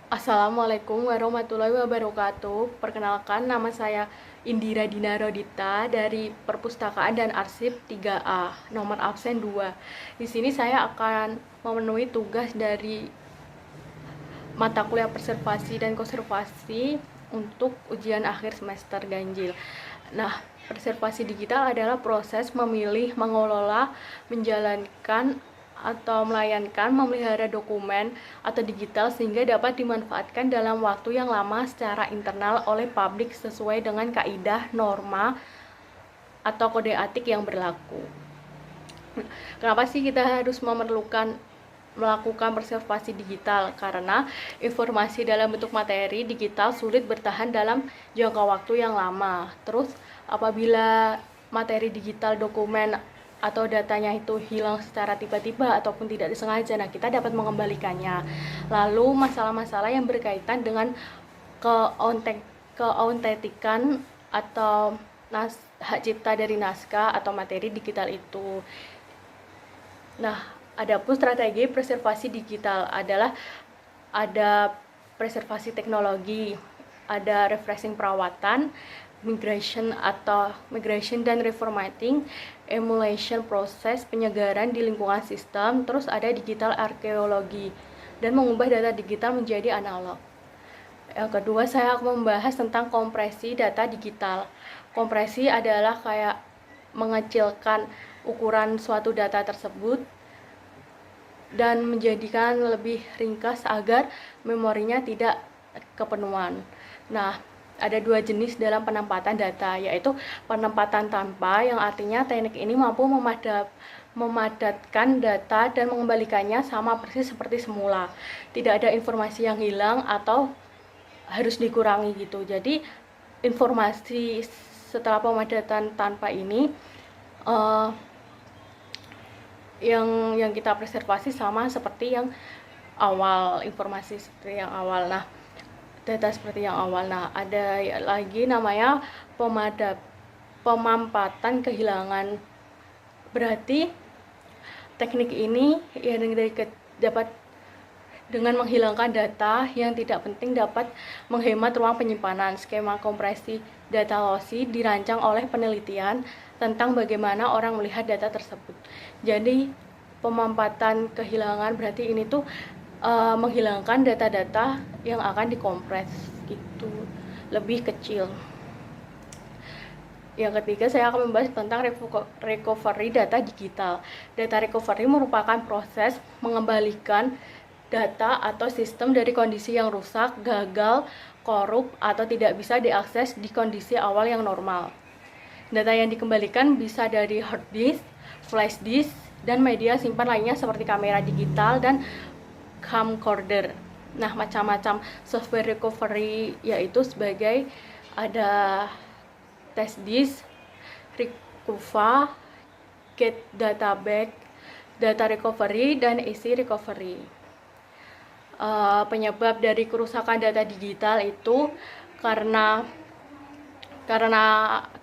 Assalamualaikum warahmatullahi wabarakatuh. Perkenalkan, nama saya Indira Dina Rodita dari Perpustakaan dan Arsip 3A, nomor absen 2. Di sini saya akan memenuhi tugas dari mata kuliah preservasi dan konservasi untuk ujian akhir semester ganjil. Nah, preservasi digital adalah proses memilih, mengelola, menjalankan atau memelihara dokumen atau digital sehingga dapat dimanfaatkan dalam waktu yang lama secara internal oleh publik sesuai dengan kaidah, norma, atau kode etik yang berlaku. Kenapa sih kita harus melakukan preservasi digital? Karena informasi dalam bentuk materi digital sulit bertahan dalam jangka waktu yang lama. Terus apabila materi digital, dokumen atau datanya itu hilang secara tiba-tiba ataupun tidak disengaja, nah kita dapat mengembalikannya. Lalu masalah-masalah yang berkaitan dengan keautentikan atau hak cipta dari naskah atau materi digital itu. Nah, adapun strategi preservasi digital adalah ada preservasi teknologi, ada refreshing perawatan, migration dan reformatting, emulation proses penyegaran di lingkungan sistem, terus ada digital arkeologi dan mengubah data digital menjadi analog. Yang kedua, saya akan membahas tentang kompresi data digital. Kompresi adalah kayak mengecilkan ukuran suatu data tersebut dan menjadikan lebih ringkas agar memorinya tidak kepenuhan. Nah, ada dua jenis dalam penempatan data, yaitu penempatan tanpa, yang artinya teknik ini mampu memadatkan data dan mengembalikannya sama persis seperti semula. Tidak ada informasi yang hilang atau harus dikurangi gitu. Jadi informasi setelah pemadatan tanpa ini yang kita preservasi sama seperti yang awal, informasi seperti yang awal. Nah, data seperti yang awal. Nah, ada lagi namanya pemampatan kehilangan. Berarti teknik ini dapat dengan menghilangkan data yang tidak penting dapat menghemat ruang penyimpanan. Skema kompresi data lossy dirancang oleh penelitian tentang bagaimana orang melihat data tersebut. Jadi pemampatan kehilangan berarti ini tuh menghilangkan data-data yang akan dikompres gitu, lebih kecil. Yang ketiga, saya akan membahas tentang recovery data digital. Data recovery merupakan proses mengembalikan data atau sistem dari kondisi yang rusak, gagal, korup, atau tidak bisa diakses di kondisi awal yang normal. Data yang dikembalikan bisa dari hard disk, flash disk, dan media simpan lainnya seperti kamera digital dan camcorder. Nah, macam-macam software recovery yaitu sebagai ada test disk, Recover, Get Data Back, Data Recovery, dan Easy Recovery. Penyebab dari kerusakan data digital itu karena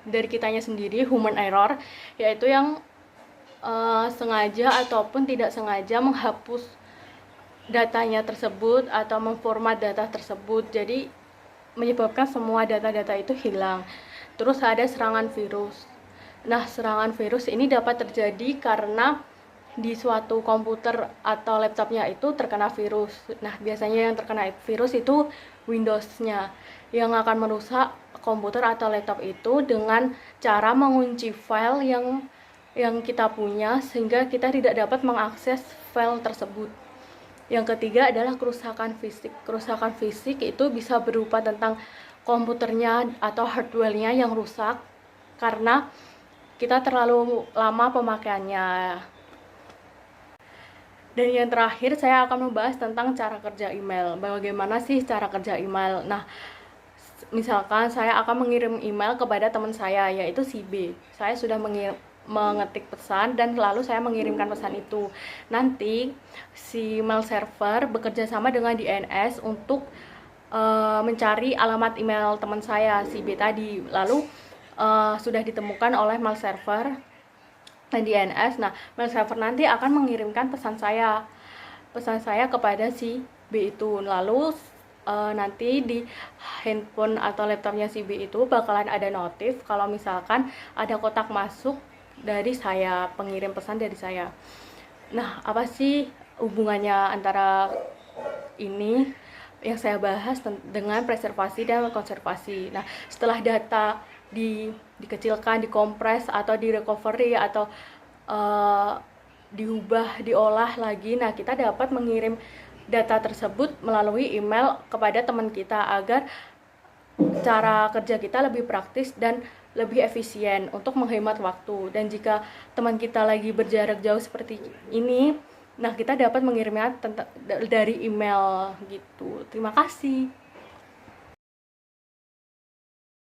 dari kitanya sendiri, human error, yaitu yang sengaja ataupun tidak sengaja menghapus datanya tersebut atau memformat data tersebut, jadi menyebabkan semua data-data itu hilang. Terus ada serangan virus. Nah, serangan virus ini dapat terjadi karena di suatu komputer atau laptopnya itu terkena virus. Nah, biasanya yang terkena virus itu Windows-nya, yang akan merusak komputer atau laptop itu dengan cara mengunci file yang kita punya sehingga kita tidak dapat mengakses file tersebut. Yang ketiga adalah kerusakan fisik. Kerusakan fisik itu bisa berupa tentang komputernya atau hardware-nya yang rusak karena kita terlalu lama pemakaiannya. Dan yang terakhir, saya akan membahas tentang cara kerja email. Bagaimana sih cara kerja email? Nah, misalkan saya akan mengirim email kepada teman saya, yaitu si B. Saya sudah mengetik pesan dan lalu saya mengirimkan pesan itu. Nanti si mail server bekerja sama dengan DNS untuk mencari alamat email teman saya si B tadi. Lalu sudah ditemukan oleh mail server dan DNS. Nah, mail server nanti akan mengirimkan pesan saya kepada si B itu. Lalu nanti di handphone atau laptopnya si B itu bakalan ada notif kalau misalkan ada kotak masuk dari saya, pengirim pesan dari saya. Nah, apa sih hubungannya antara ini yang saya bahas dengan preservasi dan konservasi? Nah, setelah data dikecilkan, dikompres atau di recovery atau diubah, diolah lagi, nah kita dapat mengirim data tersebut melalui email kepada teman kita agar cara kerja kita lebih praktis dan lebih efisien untuk menghemat waktu. Dan jika teman kita lagi berjarak jauh seperti ini, nah kita dapat mengirimnya dari email gitu. Terima kasih.